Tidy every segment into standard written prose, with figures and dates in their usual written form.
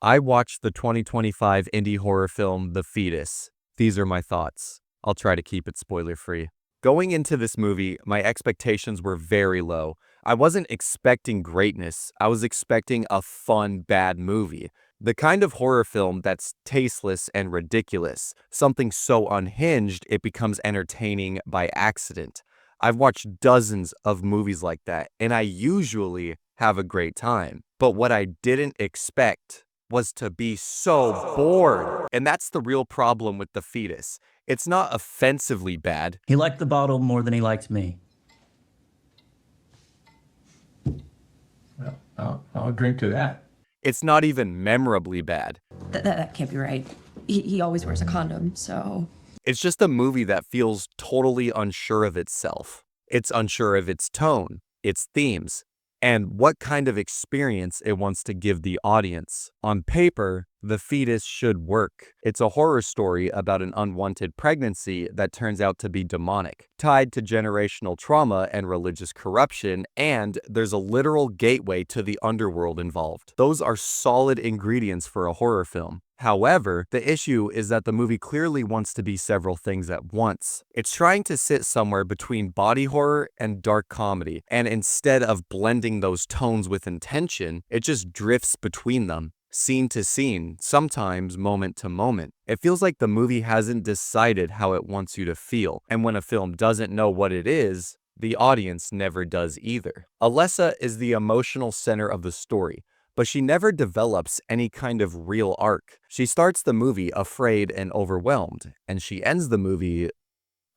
I watched the 2025 indie horror film The Fetus. These are my thoughts. I'll try to keep it spoiler-free. Going into this movie, my expectations were very low. I wasn't expecting greatness. I was expecting a fun, bad movie. The kind of horror film that's tasteless and ridiculous. Something so unhinged it becomes entertaining by accident. I've watched dozens of movies like that, and I usually have a great time. But what I didn't expect was to be so bored. And that's the real problem with The Fetus. It's not offensively bad. He liked the bottle more than he liked me. Well, I'll drink to that. It's not even memorably bad. That can't be right. He always wears a condom, so... It's just a movie that feels totally unsure of itself. It's unsure of its tone, its themes, and what kind of experience it wants to give the audience. On paper, The Fetus should work. It's a horror story about an unwanted pregnancy that turns out to be demonic, tied to generational trauma and religious corruption, and there's a literal gateway to the underworld involved. Those are solid ingredients for a horror film. However, the issue is that the movie clearly wants to be several things at once. It's trying to sit somewhere between body horror and dark comedy, and instead of blending those tones with intention, it just drifts between them, scene to scene, sometimes moment to moment. It feels like the movie hasn't decided how it wants you to feel, and when a film doesn't know what it is, the audience never does either. Alessa is the emotional center of the story, but she never develops any kind of real arc. She starts the movie afraid and overwhelmed, and she ends the movie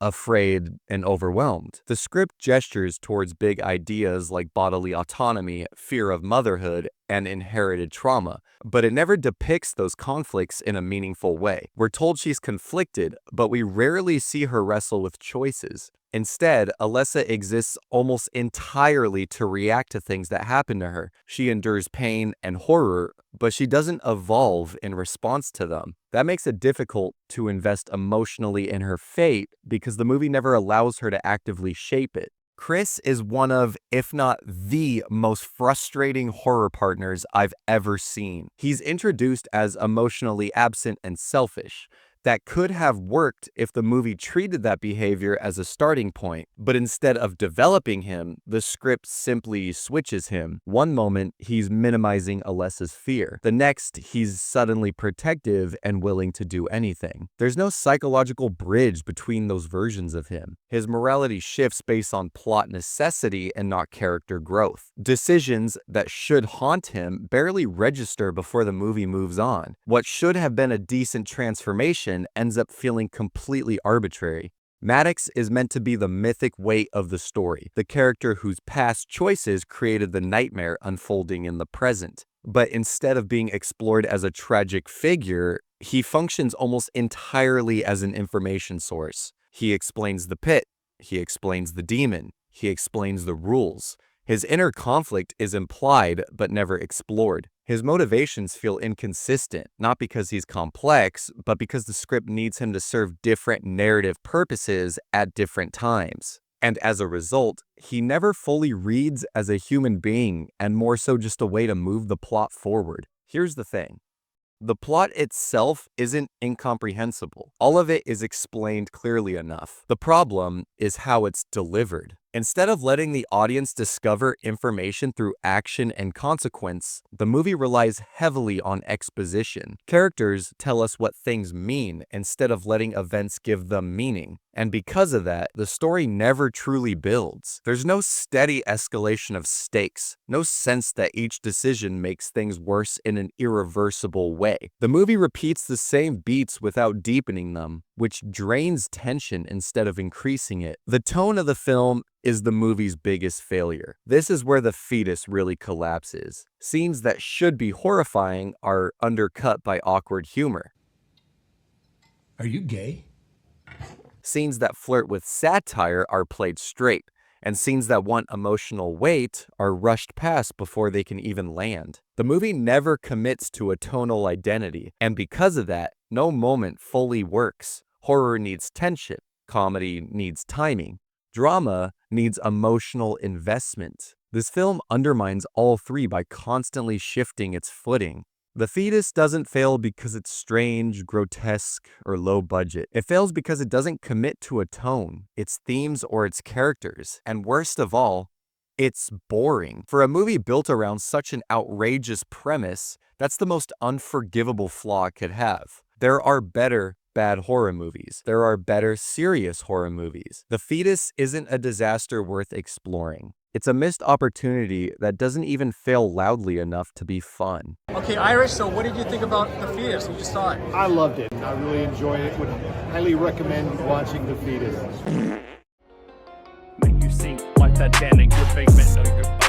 afraid and overwhelmed. The script gestures towards big ideas like bodily autonomy, fear of motherhood, and inherited trauma, but it never depicts those conflicts in a meaningful way. We're told she's conflicted, but we rarely see her wrestle with choices. Instead, Alessa exists almost entirely to react to things that happen to her. She endures pain and horror, but she doesn't evolve in response to them. That makes it difficult to invest emotionally in her fate because the movie never allows her to actively shape it. Chris is one of, if not the most frustrating horror partners I've ever seen. He's introduced as emotionally absent and selfish. That could have worked if the movie treated that behavior as a starting point, but instead of developing him, the script simply switches him. One moment, he's minimizing Alessa's fear. The next, he's suddenly protective and willing to do anything. There's no psychological bridge between those versions of him. His morality shifts based on plot necessity and not character growth. Decisions that should haunt him barely register before the movie moves on. What should have been a decent transformation ends up feeling completely arbitrary. Maddox is meant to be the mythic weight of the story, the character whose past choices created the nightmare unfolding in the present. But instead of being explored as a tragic figure, he functions almost entirely as an information source. He explains the pit, he explains the demon, he explains the rules. His inner conflict is implied but never explored. His motivations feel inconsistent, not because he's complex, but because the script needs him to serve different narrative purposes at different times. And as a result, he never fully reads as a human being and more so just a way to move the plot forward. Here's the thing. The plot itself isn't incomprehensible. All of it is explained clearly enough. The problem is how it's delivered. Instead of letting the audience discover information through action and consequence, the movie relies heavily on exposition. Characters tell us what things mean instead of letting events give them meaning. And because of that, the story never truly builds. There's no steady escalation of stakes, no sense that each decision makes things worse in an irreversible way. The movie repeats the same beats without deepening them, which drains tension instead of increasing it. The tone of the film is the movie's biggest failure. This is where The Fetus really collapses. Scenes that should be horrifying are undercut by awkward humor. Are you gay? Scenes that flirt with satire are played straight, and scenes that want emotional weight are rushed past before they can even land. The movie never commits to a tonal identity, and because of that, no moment fully works. Horror needs tension, comedy needs timing, drama needs emotional investment. This film undermines all three by constantly shifting its footing. The Fetus doesn't fail because it's strange, grotesque, or low budget. It fails because it doesn't commit to a tone, its themes, or its characters. And worst of all, it's boring. For a movie built around such an outrageous premise, that's the most unforgivable flaw it could have. There are better bad horror movies. There are better serious horror movies. The Fetus isn't a disaster worth exploring. It's a missed opportunity that doesn't even fail loudly enough to be fun. Okay, Irish, so what did you think about The Fetus? You just saw it. I loved it. I really enjoyed it. Would highly recommend watching The Fetus. Make you sink like Titanic, your pigment,